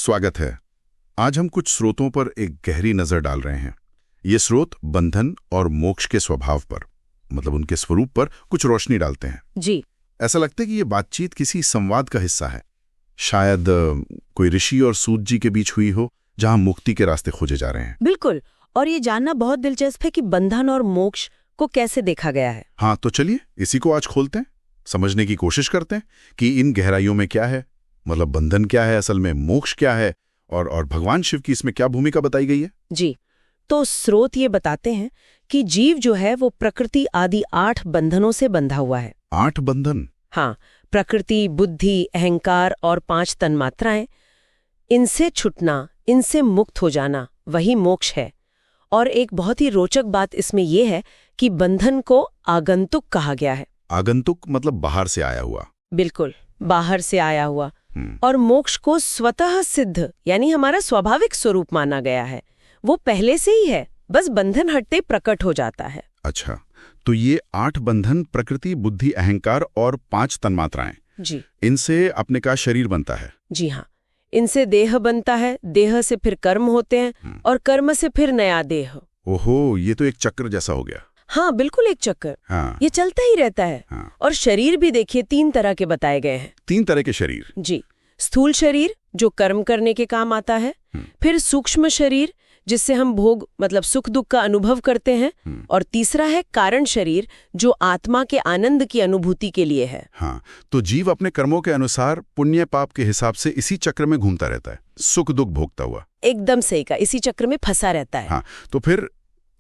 स्वागत है। आज हम कुछ स्रोतों पर एक गहरी नजर डाल रहे हैं। ये स्रोत बंधन और मोक्ष के स्वभाव पर, मतलब उनके स्वरूप पर कुछ रोशनी डालते हैं। जी। ऐसा लगता है कि ये बातचीत किसी संवाद का हिस्सा है, शायद कोई ऋषि और सूत जी के बीच हुई हो, जहां मुक्ति के रास्ते खोजे जा रहे हैं। बिल्कुल। और ये जानना बहुत दिलचस्प है कि बंधन और मोक्ष को कैसे देखा गया है। हाँ, तो चलिए इसी को आज खोलते हैं, समझने की कोशिश करते हैं कि इन गहराइयों में क्या है, मतलब बंधन क्या है असल में, मोक्ष क्या है, और भगवान शिव की इसमें क्या भूमिका बताई गई है। जी, तो स्रोत ये बताते हैं कि जीव जो है वो प्रकृति आदि 8 बंधनों से बंधा हुआ है। 8 बंधन? हाँ, प्रकृति, बुद्धि, अहंकार और 5 तन्मात्राएं। इनसे छुटना, इनसे मुक्त हो जाना, वही मोक्ष है। और एक बहुत ही रोचक बात इसमें यह है कि बंधन को आगंतुक कहा गया है। आगंतुक मतलब बाहर से आया हुआ। बिल्कुल, बाहर से आया हुआ। और मोक्ष को स्वतः सिद्ध, यानी हमारा स्वाभाविक स्वरूप माना गया है। वो पहले से ही है, बस बंधन हटते प्रकट हो जाता है। अच्छा, तो ये 8 बंधन प्रकृति, बुद्धि, अहंकार और 5 तन्मात्राएं, जी, इनसे अपने का शरीर बनता है। जी हाँ, इनसे देह बनता है, देह से फिर कर्म होते हैं और कर्म से फिर नया देह। ओहो, ये तो एक चक्र जैसा हो गया। हाँ, बिल्कुल एक चक्कर। हाँ। ये चलता ही रहता है। हाँ। और शरीर भी देखिए 3 तरह के बताए गए हैं। 3 तरह के शरीर? जी, स्थूल शरीर जो कर्म करने के काम आता है, फिर सूक्ष्म शरीर जिससे हम भोग मतलब सुख दुख का अनुभव करते हैं, और तीसरा है कारण शरीर जो आत्मा के आनंद की अनुभूति के लिए है। हाँ, तो जीव अपने कर्मों के अनुसार पुण्य पाप के हिसाब से इसी चक्र में घूमता रहता है, सुख दुख भोगता हुआ। एकदम सही का, इसी चक्र में फंसा रहता है। हाँ, तो फिर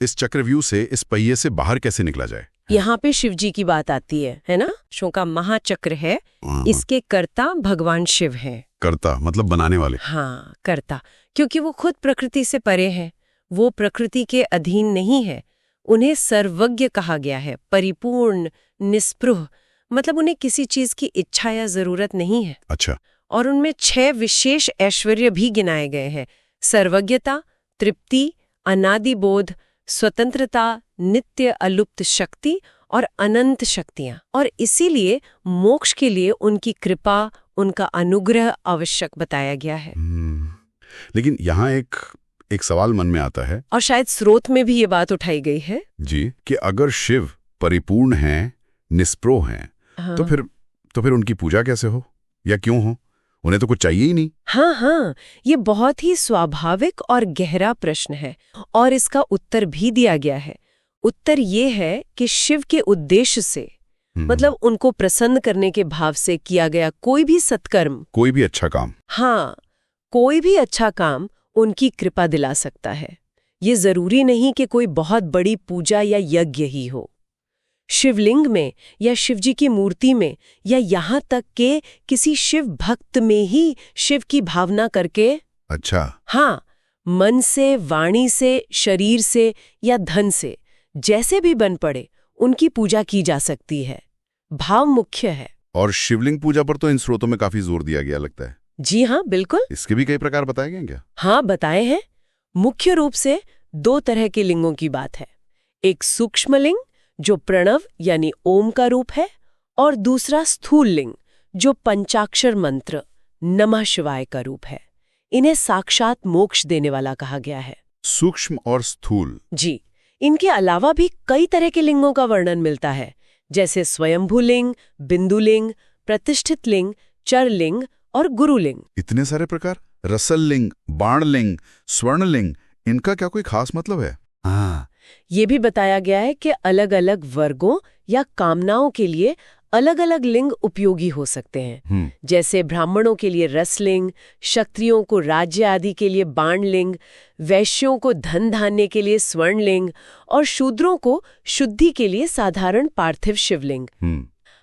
इस चक्रव्यूह से, इस पहिए से बाहर कैसे निकला जाए? यहाँ पे शिव जी की बात आती है ना। शो का महाचक्र है, इसके कर्ता भगवान शिव हैं। कर्ता मतलब बनाने वाले? हाँ, कर्ता, क्योंकि वो खुद प्रकृति से परे हैं, वो प्रकृति के अधीन नहीं है। उन्हें सर्वज्ञ कहा गया है, परिपूर्ण, निस्पृह, मतलब उन्हें किसी चीज की इच्छा या जरूरत नहीं है। अच्छा। और उनमें 6 विशेष ऐश्वर्य भी गिनाए गए हैं: सर्वज्ञता, तृप्ति, अनादि बोध, स्वतंत्रता, नित्य अलुप्त शक्ति और अनंत शक्तियां। और इसीलिए मोक्ष के लिए उनकी कृपा, उनका अनुग्रह आवश्यक बताया गया है। लेकिन यहाँ एक सवाल मन में आता है, और शायद स्रोत में भी ये बात उठाई गई है जी, कि अगर शिव परिपूर्ण हैं, निस्पृह हैं, हाँ। तो फिर उनकी पूजा कैसे हो या क्यों हो? उन्हें तो कुछ चाहिए ही नहीं। हाँ, ये बहुत ही स्वाभाविक और गहरा प्रश्न है, और इसका उत्तर भी दिया गया है। उत्तर ये है कि शिव के उद्देश्य से, मतलब उनको प्रसन्न करने के भाव से किया गया कोई भी सत्कर्म, कोई भी अच्छा काम, हाँ, कोई भी अच्छा काम उनकी कृपा दिला सकता है। ये जरूरी नहीं कि कोई बहुत बड़ी पूजा या यज्ञ ही हो। शिवलिंग में या शिवजी की मूर्ति में, या यहाँ तक के किसी शिव भक्त में ही शिव की भावना करके, अच्छा, हाँ, मन से, वाणी से, शरीर से या धन से, जैसे भी बन पड़े, उनकी पूजा की जा सकती है। भाव मुख्य है। और शिवलिंग पूजा पर तो इन स्रोतों में काफी जोर दिया गया लगता है। जी हाँ, बिल्कुल। इसके भी कई प्रकार बताए गए क्या? हाँ, बताए हैं। मुख्य रूप से 2 तरह के लिंगों की बात है। एक सूक्ष्म लिंग जो प्रणव यानी ओम का रूप है, और दूसरा स्थूल लिंग जो पंचाक्षर मंत्र नमः शिवाय का रूप है। इन्हें साक्षात मोक्ष देने वाला कहा गया है। सूक्ष्म और स्थूल? जी, इनके अलावा भी कई तरह के लिंगों का वर्णन मिलता है, जैसे स्वयंभू लिंग, बिंदु लिंग, प्रतिष्ठित लिंग, चर लिंग और गुरु लिंग। इतने सारे प्रकार? रसल लिंग, बाण लिंग, स्वर्ण लिंग, इनका क्या कोई खास मतलब है? हाँ, ये भी बताया गया है कि अलग अलग वर्गों या कामनाओं के लिए अलग अलग लिंग उपयोगी हो सकते हैं। जैसे ब्राह्मणों के लिए रसलिंग, क्षत्रियों को राज्य आदि के लिए बाण लिंग, वैश्यों को धन धान्य के लिए स्वर्ण लिंग, और शूद्रों को शुद्धि के लिए साधारण पार्थिव शिवलिंग।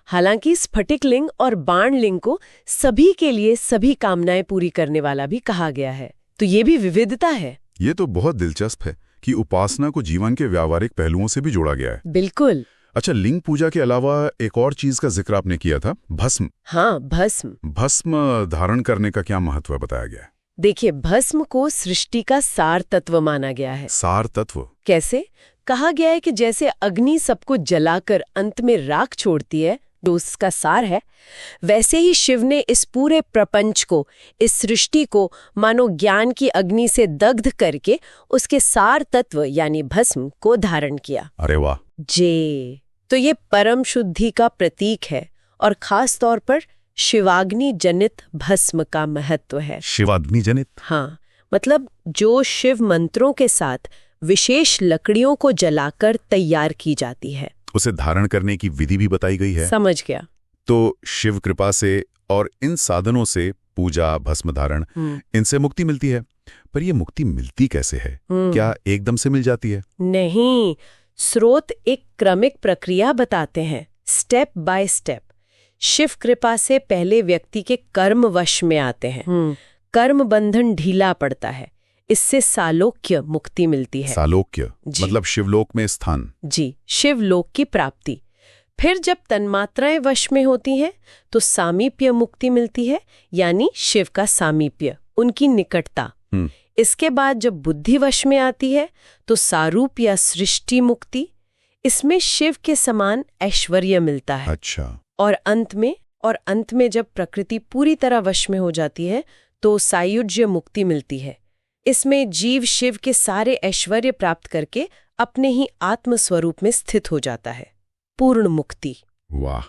हालांकि स्फटिक लिंग और बाण लिंग को सभी के लिए सभी कामनाएं पूरी करने वाला भी कहा गया है। तो ये भी विविधता है। ये तो बहुत दिलचस्प है कि उपासना को जीवन के व्यावहारिक पहलुओं से भी जोड़ा गया है। बिल्कुल। अच्छा, लिंग पूजा के अलावा एक और चीज का जिक्र आपने किया था, भस्म। हाँ, भस्म। भस्म धारण करने का क्या महत्व बताया गया है? देखिए, भस्म को सृष्टि का सार तत्व माना गया है। सार तत्व कैसे? कहा गया है कि जैसे अग्नि सबको जलाकर अंत में राख छोड़ती है, जो उसका सार है, वैसे ही शिव ने इस पूरे प्रपंच को, इस सृष्टि को मानो ज्ञान की अग्नि से दग्ध करके उसके सार तत्व यानी भस्म को धारण किया। अरे वाह। तो ये परम शुद्धि का प्रतीक है और खास तौर पर शिवाग्नि जनित भस्म का महत्व है। शिवाग्नि जनित? हाँ, मतलब जो शिव मंत्रों के साथ विशेष लकड़ियों को जलाकर तैयार की जाती है। उसे धारण करने की विधि भी बताई गई है। समझ गया। तो शिव कृपा से और इन साधनों से, पूजा, भस्म धारण, इनसे मुक्ति मिलती है। पर ये मुक्ति मिलती कैसे है? क्या एकदम से मिल जाती है? नहीं, स्रोत एक क्रमिक प्रक्रिया बताते हैं, स्टेप बाय स्टेप। शिव कृपा से पहले व्यक्ति के कर्म वश में आते हैं, कर्म बंधन ढीला पड़ता है, इससे सालोक्य मुक्ति मिलती है। सालोक्य मतलब शिवलोक में स्थान? जी, शिवलोक की प्राप्ति। फिर जब तन्मात्राएं वश में होती हैं तो सामीप्य मुक्ति मिलती है, यानी शिव का सामीप्य, उनकी निकटता। इसके बाद जब बुद्धि वश में आती है तो सारूप या सृष्टि मुक्ति, इसमें शिव के समान ऐश्वर्य मिलता है। अच्छा। और अंत में जब प्रकृति पूरी तरह वश में हो जाती है तो सायुज्य मुक्ति मिलती है। इसमें जीव शिव के सारे ऐश्वर्य प्राप्त करके अपने ही आत्म स्वरूप में स्थित हो जाता है, पूर्ण मुक्ति। वाह।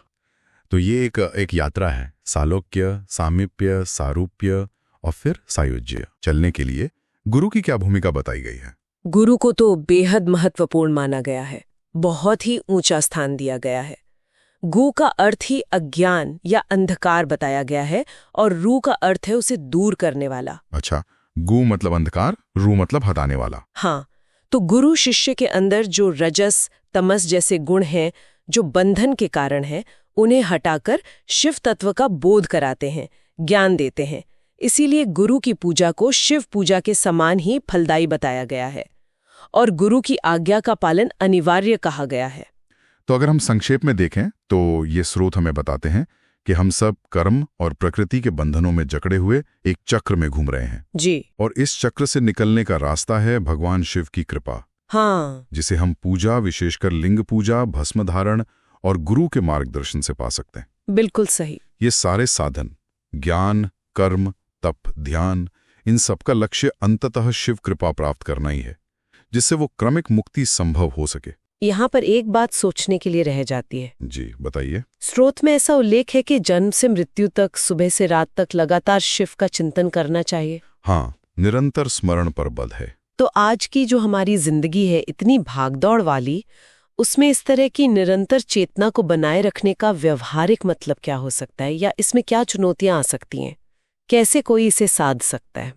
तो ये एक यात्रा है, सालोक्य, सामीप्य, सारूप्य और फिर सायुज्य। चलने के लिए गुरु की क्या भूमिका बताई गई है? गुरु को तो बेहद महत्वपूर्ण माना गया है, बहुत ही ऊंचा स्थान दिया गया है। गु का अर्थ ही अज्ञान या अंधकार बताया गया है और रू का अर्थ है उसे दूर करने वाला। अच्छा, गु मतलब अंधकार, रू मतलब हटाने वाला। हाँ, तो गुरु शिष्य के अंदर जो रजस तमस जैसे गुण हैं, जो बंधन के कारण हैं, उन्हें हटाकर शिव तत्व का बोध कराते हैं, ज्ञान देते हैं। इसीलिए गुरु की पूजा को शिव पूजा के समान ही फलदायी बताया गया है और गुरु की आज्ञा का पालन अनिवार्य कहा गया है। तो अगर हम संक्षेप में देखें तो ये स्रोत हमें बताते हैं कि हम सब कर्म और प्रकृति के बंधनों में जकड़े हुए एक चक्र में घूम रहे हैं। जी। और इस चक्र से निकलने का रास्ता है भगवान शिव की कृपा। हाँ। जिसे हम पूजा, विशेषकर लिंग पूजा, भस्म धारण और गुरु के मार्गदर्शन से पा सकते हैं। बिल्कुल सही। ये सारे साधन, ज्ञान, कर्म, तप, ध्यान, इन सबका लक्ष्य अंततः शिव कृपा प्राप्त करना ही है, जिससे वो क्रमिक मुक्ति संभव हो सके। यहाँ पर एक बात सोचने के लिए रह जाती है। जी, बताइए। स्रोत में ऐसा उल्लेख है कि जन्म से मृत्यु तक, सुबह से रात तक लगातार शिव का चिंतन करना चाहिए। हाँ, निरंतर स्मरण पर बल है। तो आज की जो हमारी जिंदगी है, इतनी भागदौड़ वाली, उसमें इस तरह की निरंतर चेतना को बनाए रखने का व्यवहारिक मतलब क्या हो सकता है, या इसमें क्या चुनौतियां आ सकती हैं? कैसे कोई इसे साध सकता है?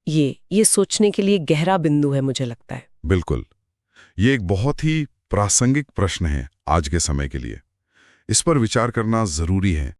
ये सोचने के लिए गहरा बिंदु है, मुझे लगता है। बिल्कुल, ये एक बहुत ही प्रासंगिक प्रश्न है आज के समय के लिए। इस पर विचार करना जरूरी है